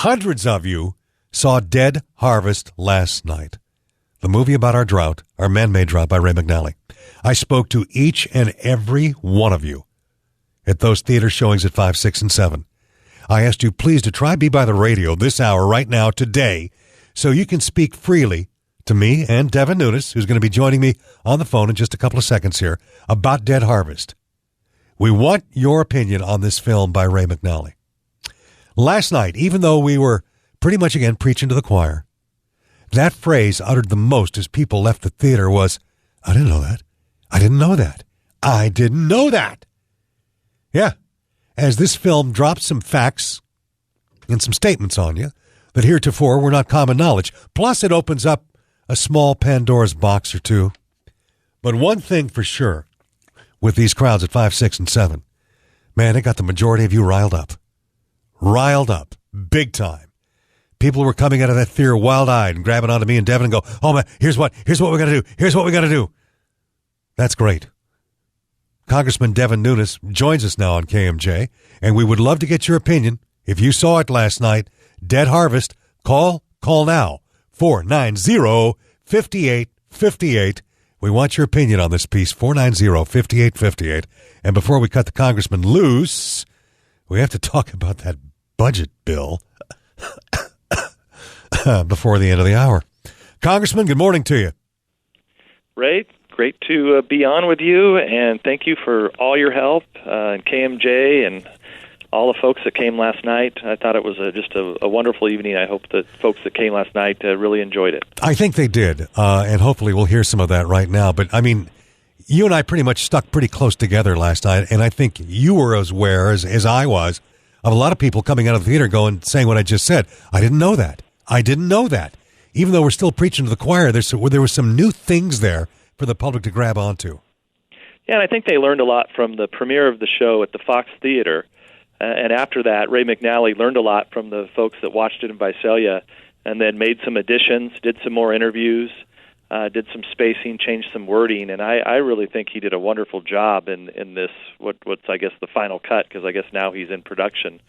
hundreds of you saw Dead Harvest last night. The movie about our drought, our man-made drought by Ray McNally. I spoke to each and every one of you at those theater showings at 5, 6, and 7. I asked you please to try be by the radio this hour right now today so you can speak freely to me and Devin Nunes, who's going to be joining me on the phone in just a couple of seconds here, about Dead Harvest. We want your opinion on this film by Ray McNally. Last night, even though we were pretty much again preaching to the choir, that phrase uttered the most as people left the theater was, I didn't know that. I didn't know that. I didn't know that. Yeah, as this film drops some facts and some statements on you that heretofore were not common knowledge. Plus, it opens up a small Pandora's box or two. But one thing for sure, with these crowds at 5, 6, and 7, man, it got the majority of you riled up. Riled up. Big time. People were coming out of that theater wild-eyed and grabbing onto me and Devin and go, oh, man, here's what we got to do. Here's what we got to do. That's great. Congressman Devin Nunes joins us now on KMJ, and we would love to get your opinion. If you saw it last night, Dead Harvest, call now, 490-5858. We want your opinion on this piece, 490-5858. And before we cut the congressman loose, we have to talk about that budget bill before the end of the hour. Congressman, good morning to you. Ray, great to be on with you, and thank you for all your help, and KMJ and all the folks that came last night. I thought it was just a wonderful evening. I hope that folks that came last night really enjoyed it. I think they did, and hopefully we'll hear some of that right now. But, I mean, you and I pretty much stuck pretty close together last night, and I think you were as aware as I was of a lot of people coming out of the theater saying what I just said. I didn't know that. I didn't know that. Even though we're still preaching to the choir, there were some new things there for the public to grab onto. Yeah, and I think they learned a lot from the premiere of the show at the Fox Theater. And after that, Ray McNally learned a lot from the folks that watched it in Visalia and then made some additions, did some more interviews, did some spacing, changed some wording. And I really think he did a wonderful job in this, what's, I guess, the final cut, because I guess now he's in production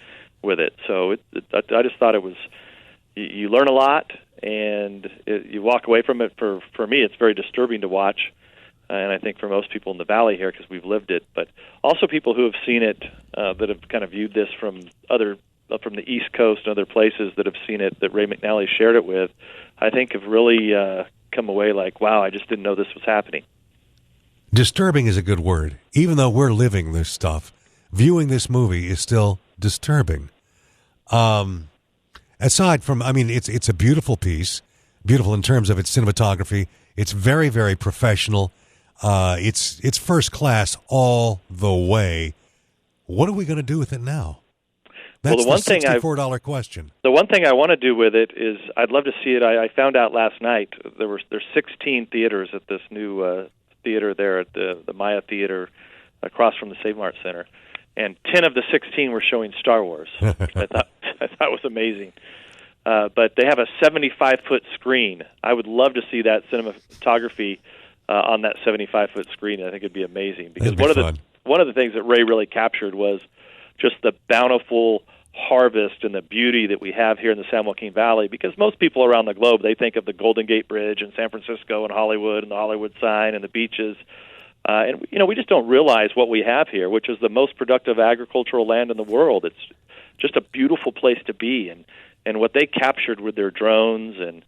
with it. So I just thought it was, you learn a lot, and you walk away from it. For me, it's very disturbing to watch, and I think for most people in the Valley here, because we've lived it, but also people who have seen it that have kind of viewed this from the East Coast and other places that have seen it, that Ray McNally shared it with, I think have really come away like, wow, I just didn't know this was happening. Disturbing is a good word. Even though we're living this stuff, viewing this movie is still disturbing. Aside from, I mean, it's a beautiful piece, beautiful in terms of its cinematography. It's very, very professional. It's first class all the way. What are we going to do with it now? That's the $64 question. The one thing I want to do with it is I'd love to see it. I found out last night there's 16 theaters at this new theater there at the Maya Theater across from the Save Mart Center, and 10 of the 16 were showing Star Wars. I thought was amazing. But they have a 75-foot screen. I would love to see that cinematography on that 75-foot screen. I think it'd be amazing, because one of the things that Ray really captured was just the bountiful harvest and the beauty that we have here in the San Joaquin Valley, because most people around the globe, they think of the Golden Gate Bridge and San Francisco and Hollywood and the Hollywood sign and the beaches. And, we just don't realize what we have here, which is the most productive agricultural land in the world. It's just a beautiful place to be. And what they captured with their drones and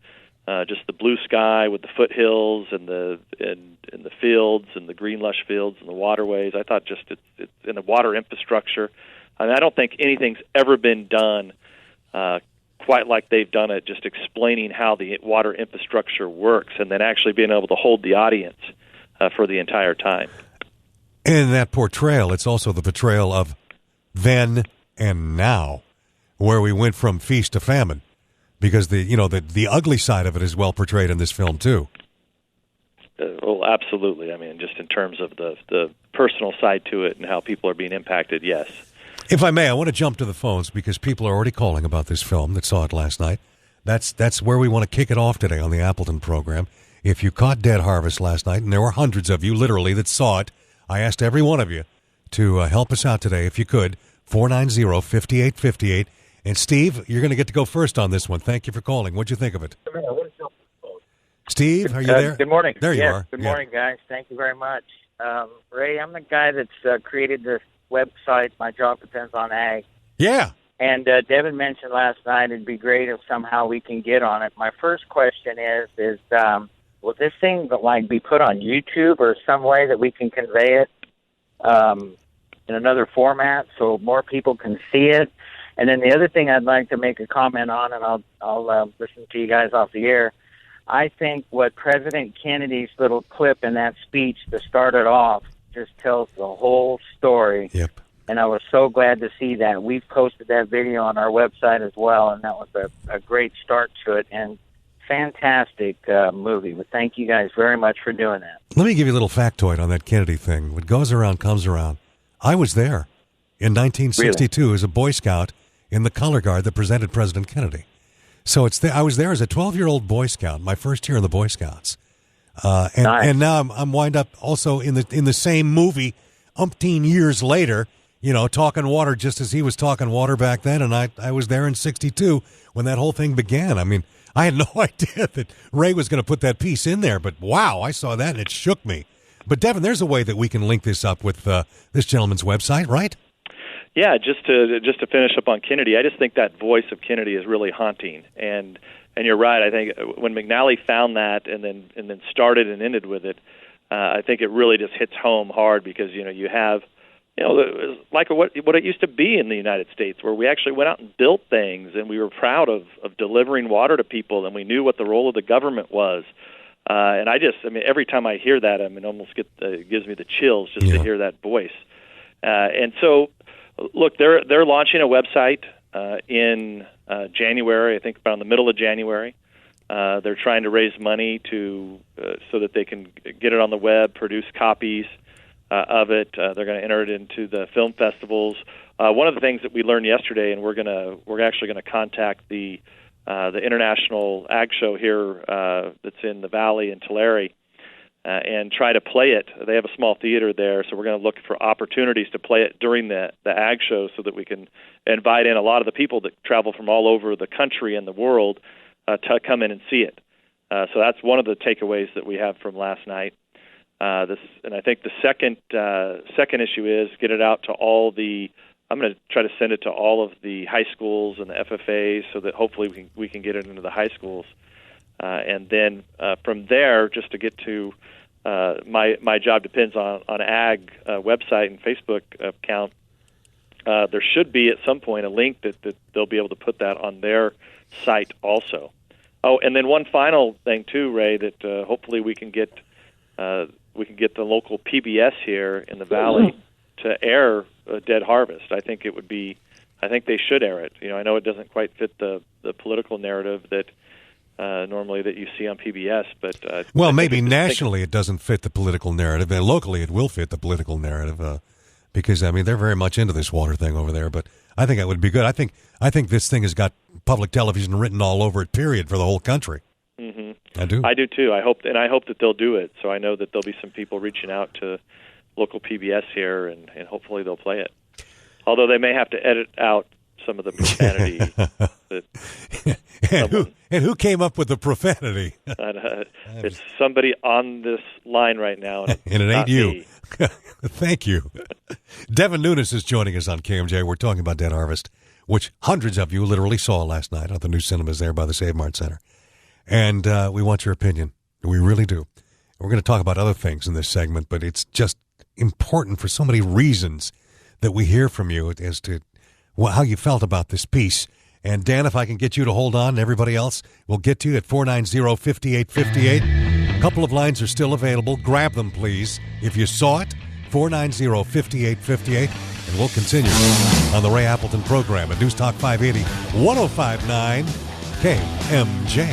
just the blue sky with the foothills and the fields and the green lush fields and the waterways, I thought just it's in the water infrastructure. I mean, I don't think anything's ever been done quite like they've done it, just explaining how the water infrastructure works and then actually being able to hold the audience for the entire time. In that portrayal, it's also the portrayal of then and now, where we went from feast to famine, because the ugly side of it is well portrayed in this film too. Well, absolutely. I mean, just in terms of the personal side to it and how people are being impacted, yes. If I may, I want to jump to the phones because people are already calling about this film that saw it last night. That's where we want to kick it off today on the Appleton program. If you caught Dead Harvest last night, and there were hundreds of you literally that saw it, I asked every one of you to help us out today if you could, 490-5858. And Steve, you're going to get to go first on this one. Thank you for calling. What'd you think of it? Steve, are you there? Good morning. There you are. Good morning, guys. Thank you very much. Ray, I'm the guy that's created this website, My Job Depends on Ag. Yeah. And Devin mentioned last night it'd be great if somehow we can get on it. My first question is will this thing be put on YouTube or some way that we can convey it in another format so more people can see it? And then the other thing I'd like to make a comment on, and I'll listen to you guys off the air, I think what President Kennedy's little clip in that speech to start it off just tells the whole story. Yep. And I was so glad to see that. We've posted that video on our website as well, and that was a great start to it. And fantastic movie. But thank you guys very much for doing that. Let me give you a little factoid on that Kennedy thing. What goes around comes around. I was there in 1962 as a Boy Scout in the color guard that presented President Kennedy. So I was there as a 12-year-old Boy Scout, my first year in the Boy Scouts, Nice. and now I'm wind up also in the same movie, umpteen years later, talking water just as he was talking water back then, and I was there in '62 when that whole thing began. I mean, I had no idea that Ray was going to put that piece in there, but wow, I saw that and it shook me. But Devin, there's a way that we can link this up with this gentleman's website, right? Yeah, just to finish up on Kennedy, I just think that voice of Kennedy is really haunting, and you're right. I think when McNally found that and then started and ended with it, I think it really just hits home hard because you have like what it used to be in the United States, where we actually went out and built things and we were proud of delivering water to people and we knew what the role of the government was. And every time I hear that, almost it gives me the chills just to hear that voice. And so. Look, they're launching a website in January. I think about in the middle of January. They're trying to raise money so that they can get it on the web, produce copies of it. They're going to enter it into the film festivals. One of the things that we learned yesterday, and we're actually going to contact the International Ag Show here that's in the Valley in Tulare. And try to play it. They have a small theater there, so we're going to look for opportunities to play it during the ag show so that we can invite in a lot of the people that travel from all over the country and the world to come in and see it. So that's one of the takeaways that we have from last night. And I think the second issue is get it out to all the. I'm going to try to send it to all of the high schools and the FFAs so that hopefully we can get it into the high schools. And then from there, just to get to my job depends on ag website and Facebook account. There should be at some point a link that they'll be able to put that on their site also. Oh, and then one final thing too, Ray, that hopefully we can get the local PBS here in the Valley to air Dead Harvest. I think they should air it. I know it doesn't quite fit the political narrative that. Normally that you see on PBS, but maybe nationally it doesn't fit the political narrative, and locally it will fit the political narrative because they're very much into this water thing over there. But I think that would be good. I think this thing has got public television written all over it. Period for the whole country. Mm-hmm. I do too. I hope that they'll do it. So I know that there'll be some people reaching out to local PBS here, and hopefully they'll play it. Although they may have to edit out some of the profanity. And who came up with the profanity? It's somebody on this line right now. And it ain't you. Thank you. Devin Nunes is joining us on KMJ. We're talking about Dead Harvest, which hundreds of you literally saw last night at the new cinemas there by the Save Mart Center. And we want your opinion. We really do. We're going to talk about other things in this segment, but it's just important for so many reasons that we hear from you as to how you felt about this piece. And Dan, if I can get you to hold on, and everybody else, we'll get to you at 490-5858. A couple of lines are still available. Grab them, please. If you saw it, 490-5858. And we'll continue on the Ray Appleton program at News Talk 580, 105.9 KMJ.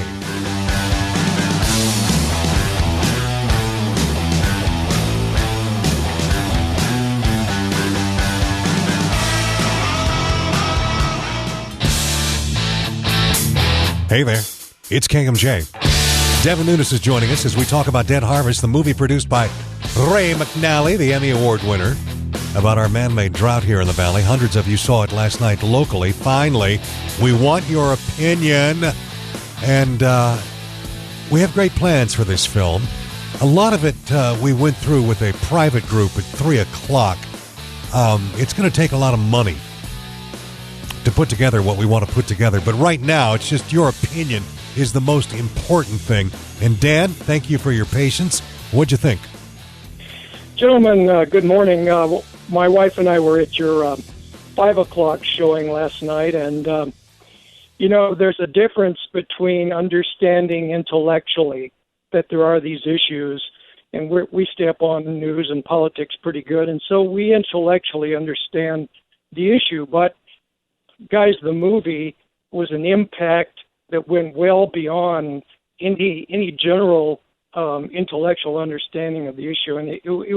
Hey there, it's KMJ. Devin Nunes is joining us as we talk about Dead Harvest, the movie produced by Ray McNally, the Emmy Award winner. about our man-made drought here in the valley. Hundreds of you saw it last night locally. Finally, we want your opinion, and we have great plans for this film. A lot of it we went through with a private group at 3 o'clock. It's going to take a lot of money to put together what we want to put together, but right now it's just your opinion is the most important thing. And Dan, thank you for your patience. What'd you think? Gentlemen, good morning. My wife and I were at your 5 o'clock showing last night, and there's a difference between understanding intellectually that there are these issues, and we stay up on the news and politics pretty good, and so we intellectually understand the issue. But, guys, the movie was an impact that went well beyond any general intellectual understanding of the issue, and it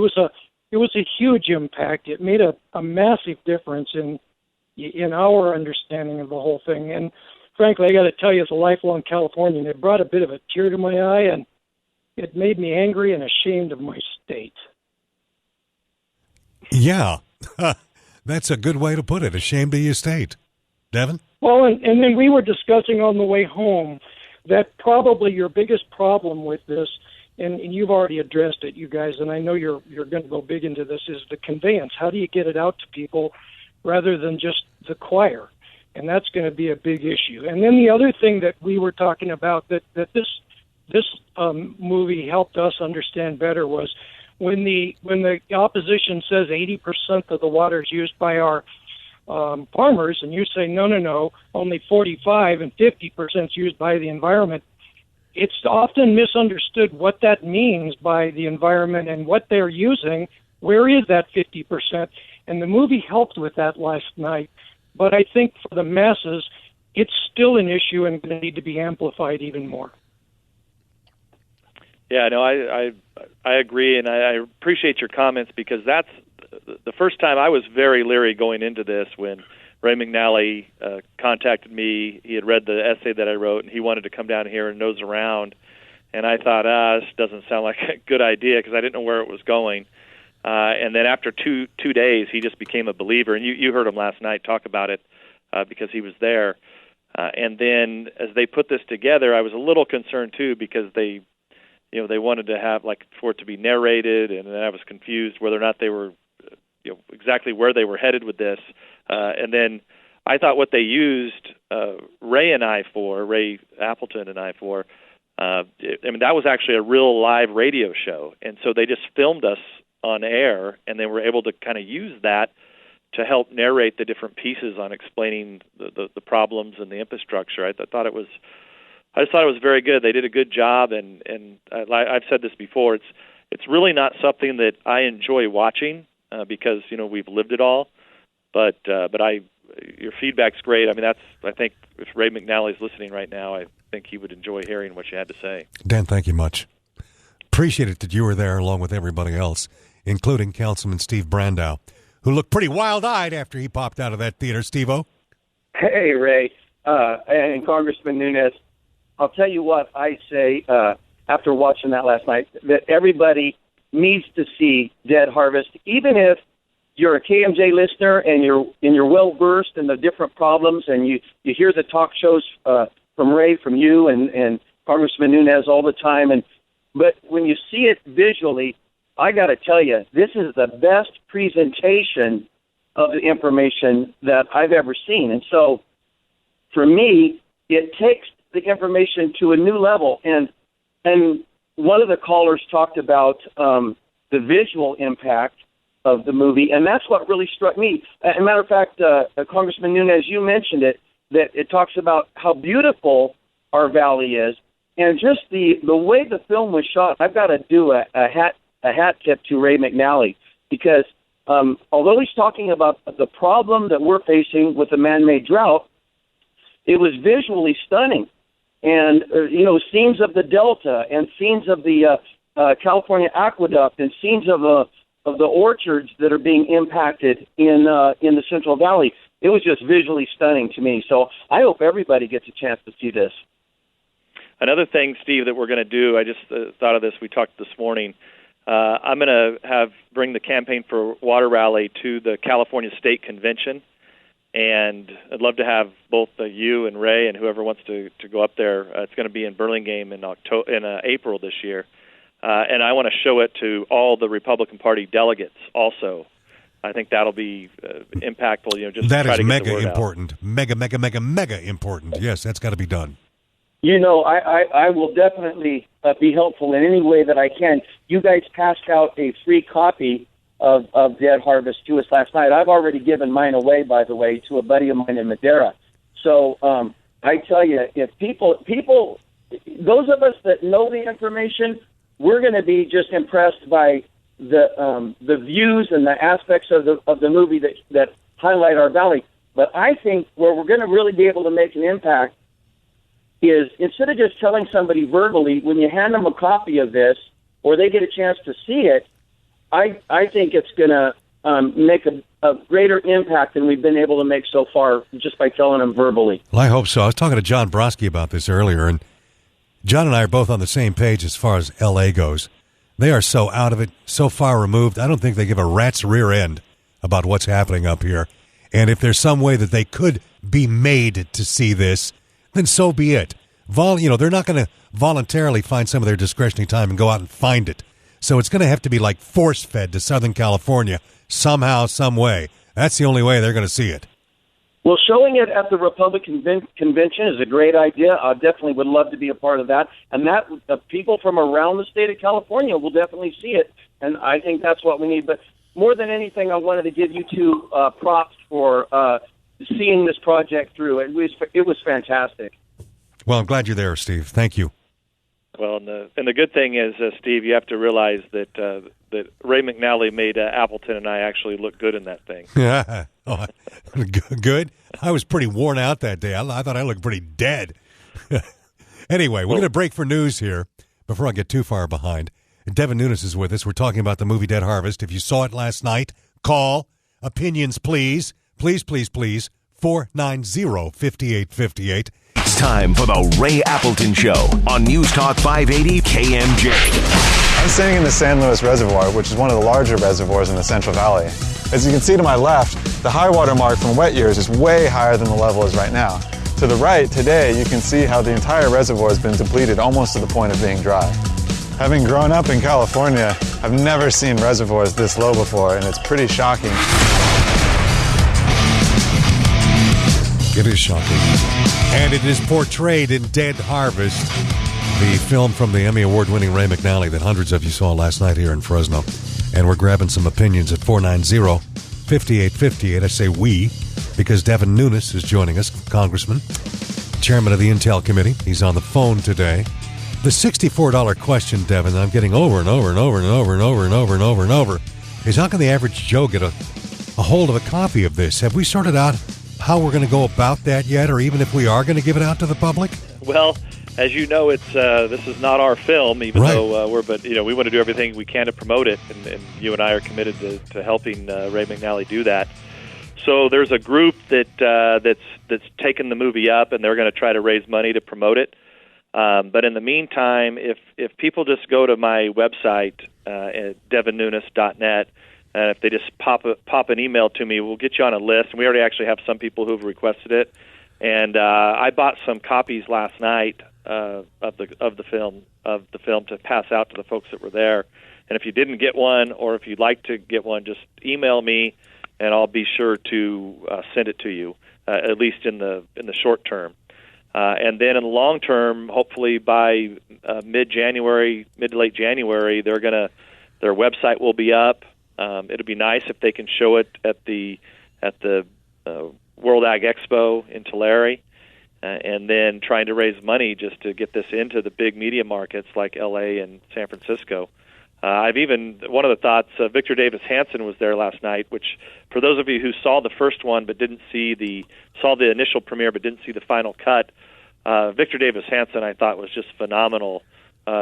was a huge impact. It made a massive difference in our understanding of the whole thing. And frankly, I got to tell you, as a lifelong Californian, it brought a bit of a tear to my eye, and it made me angry and ashamed of my state. Yeah, that's a good way to put it. Ashamed of your state. Devin? Well, and then we were discussing on the way home that probably your biggest problem with this, and you've already addressed it, you guys, and I know you're going to go big into this, is the conveyance. How do you get it out to people rather than just the choir? And that's going to be a big issue. And then the other thing that we were talking about that this movie helped us understand better was when the opposition says 80% of the water is used by our farmers, and you say, no, only 45 and 50% is used by the environment. It's often misunderstood what that means by the environment and what they're using. Where is that 50%? And the movie helped with that last night. But I think for the masses, it's still an issue and going to need to be amplified even more. Yeah, no, I agree, and I appreciate your comments, because that's the first time I was very leery going into this when Ray McNally contacted me. He had read the essay that I wrote, and he wanted to come down here and nose around. And I thought, this doesn't sound like a good idea, because I didn't know where it was going. And then after two days, he just became a believer. And you heard him last night talk about it because he was there. And then as they put this together, I was a little concerned too, because they wanted to have for it to be narrated, and then I was confused whether or not they were exactly where they were headed with this. And then I thought what they used Ray Appleton and I for, that was actually a real live radio show. And so they just filmed us on air, and they were able to kind of use that to help narrate the different pieces on explaining the problems and the infrastructure. I just thought it was very good. They did a good job, and I've said this before. It's really not something that I enjoy watching because we've lived it all. But your feedback's great. I think if Ray McNally's listening right now, I think he would enjoy hearing what you had to say. Dan, thank you much. Appreciate it that you were there along with everybody else, including Councilman Steve Brandow, who looked pretty wild-eyed after he popped out of that theater. Steve-O? Hey, Ray, and Congressman Nunes. I'll tell you what I say after watching that last night, that everybody needs to see Dead Harvest, even if you're a KMJ listener and you're well versed in the different problems, and you hear the talk shows from Ray, from you, and Congressman Nunes all the time. But when you see it visually, I got to tell you, this is the best presentation of the information that I've ever seen. And so, for me, it takes the information to a new level. And one of the callers talked about the visual impact of the movie, and that's what really struck me. As a matter of fact, Congressman Nunes, you mentioned it, that it talks about how beautiful our valley is, and just the way the film was shot. I've got to do a hat tip to Ray McNally, because although he's talking about the problem that we're facing with the man-made drought, it was visually stunning. And, scenes of the Delta and scenes of the California aqueduct and scenes of the orchards that are being impacted in the Central Valley. It was just visually stunning to me. So I hope everybody gets a chance to see this. Another thing, Steve, that we're going to do, I just thought of this. We talked this morning. I'm going to bring the Campaign for Water rally to the California State Convention, and I'd love to have both you and Ray and whoever wants to go up there. It's going to be in Burlingame in April this year, and I want to show it to all the Republican Party delegates also. I think that'll be impactful. Just that to try is to get mega the word important, out. mega important. Yes, that's got to be done. I will definitely be helpful in any way that I can. You guys passed out a free copy of Dead Harvest to us last night. I've already given mine away, by the way, to a buddy of mine in Madera. So I tell you, if people, those of us that know the information, we're going to be just impressed by the views and the aspects of the movie that highlight our valley. But I think where we're going to really be able to make an impact is instead of just telling somebody verbally, when you hand them a copy of this or they get a chance to see it, I think it's going to make a greater impact than we've been able to make so far just by telling them verbally. Well, I hope so. I was talking to John Brodsky about this earlier, and John and I are both on the same page as far as L.A. goes. They are so out of it, so far removed, I don't think they give a rat's rear end about what's happening up here. And if there's some way that they could be made to see this, then so be it. They're not going to voluntarily find some of their discretionary time and go out and find it. So it's going to have to be like force-fed to Southern California somehow, some way. That's the only way they're going to see it. Well, showing it at the Republican convention is a great idea. I definitely would love to be a part of that. And that people from around the state of California will definitely see it. And I think that's what we need. But more than anything, I wanted to give you two props for seeing this project through. It was fantastic. Well, I'm glad you're there, Steve. Thank you. Well, and the good thing is, Steve, you have to realize that Ray McNally made Appleton and I actually look good in that thing. Oh, good? I was pretty worn out that day. I thought I looked pretty dead. Anyway, we're going to break for news here before I get too far behind. Devin Nunes is with us. We're talking about the movie Dead Harvest. If you saw it last night, call. Opinions, please. Please, please, please. 490-5858. It's time for the Ray Appleton Show on News Talk 580 KMJ. I'm standing in the San Luis Reservoir, which is one of the larger reservoirs in the Central Valley. As you can see to my left, the high water mark from wet years is way higher than the level is right now. To the right, today, you can see how the entire reservoir has been depleted almost to the point of being dry. Having grown up in California, I've never seen reservoirs this low before, and it's pretty shocking. It is shocking. And it is portrayed in Dead Harvest, the film from the Emmy Award-winning Ray McNally that hundreds of you saw last night here in Fresno. And we're grabbing some opinions at 490-5858. I say we, because Devin Nunes is joining us, Congressman, Chairman of the Intel Committee. He's on the phone today. The $64 question, Devin, I'm getting over and over and over and over and over and over and over and over, is how can the average Joe get a hold of a copy of this? Have we sorted out how we're going to go about that yet, or even if we are going to give it out to the public? Well, as you know, it's this is not our film, even right. though we want to do everything we can to promote it, and you and I are committed to helping Ray McNally do that. So there's a group that's taken the movie up, and they're going to try to raise money to promote it. But in the meantime, if people just go to my website at devinnunes.net, and if they just pop an email to me, we'll get you on a list. And we already actually have some people who've requested it. And I bought some copies last night of the film to pass out to the folks that were there. And if you didn't get one, or if you'd like to get one, just email me, and I'll be sure to send it to you. At least in the short term. And then in the long term, hopefully by mid to late January, their website will be up. It'll be nice if they can show it at the World Ag Expo in Tulare, and then trying to raise money just to get this into the big media markets like L.A. and San Francisco. One of the thoughts, Victor Davis Hanson was there last night, which for those of you who saw the first one but saw the initial premiere but didn't see the final cut, Victor Davis Hanson I thought was just phenomenal,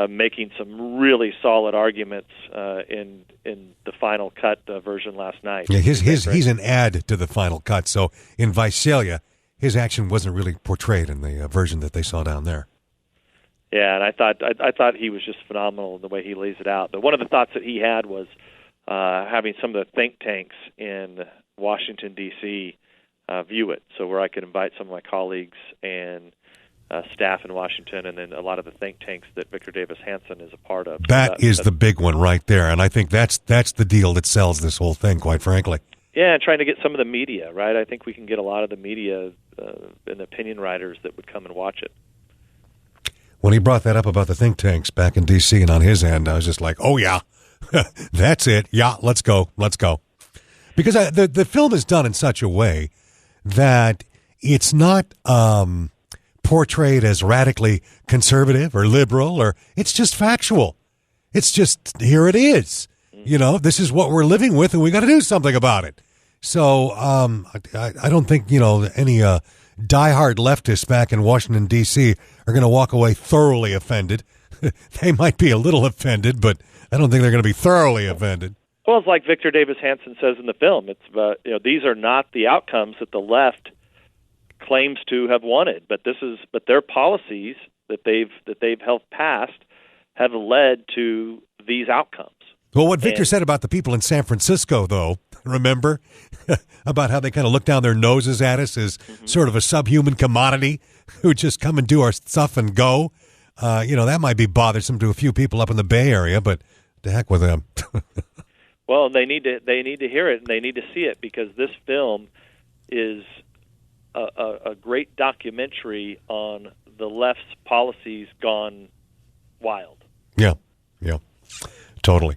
making some really solid arguments in the final cut version last night. Yeah, he's an add to the final cut. So in Visalia, his action wasn't really portrayed in the version that they saw down there. Yeah, and I thought he was just phenomenal in the way he lays it out. But one of the thoughts that he had was having some of the think tanks in Washington, D.C. View it, so where I could invite some of my colleagues and staff in Washington, and then a lot of the think tanks that Victor Davis Hanson is a part of. That is the big one right there, and I think that's the deal that sells this whole thing, quite frankly. Yeah, and trying to get some of the media, right? I think we can get a lot of the media and opinion writers that would come and watch it. When he brought that up about the think tanks back in D.C. and on his end, I was just like, oh, yeah, that's it. Yeah, let's go. Because the film is done in such a way that it's not portrayed as radically conservative or liberal, or it's just factual. It's just, here it is. You know, this is what we're living with, and we got to do something about it. So I don't think, any diehard leftists back in Washington, D.C. are going to walk away thoroughly offended. They might be a little offended, but I don't think they're going to be thoroughly offended. Well, it's like Victor Davis Hanson says in the film. It's about, these are not the outcomes that the left claims to have wanted, but their policies that they've helped passed have led to these outcomes. Well, what Victor said about the people in San Francisco, though, remember, about how they kind of look down their noses at us as sort of a subhuman commodity who just come and do our stuff and go. That might be bothersome to a few people up in the Bay Area, but to heck with them. Well, they need to hear it and they need to see it, because this film is a great documentary on the left's policies gone wild. Yeah, totally.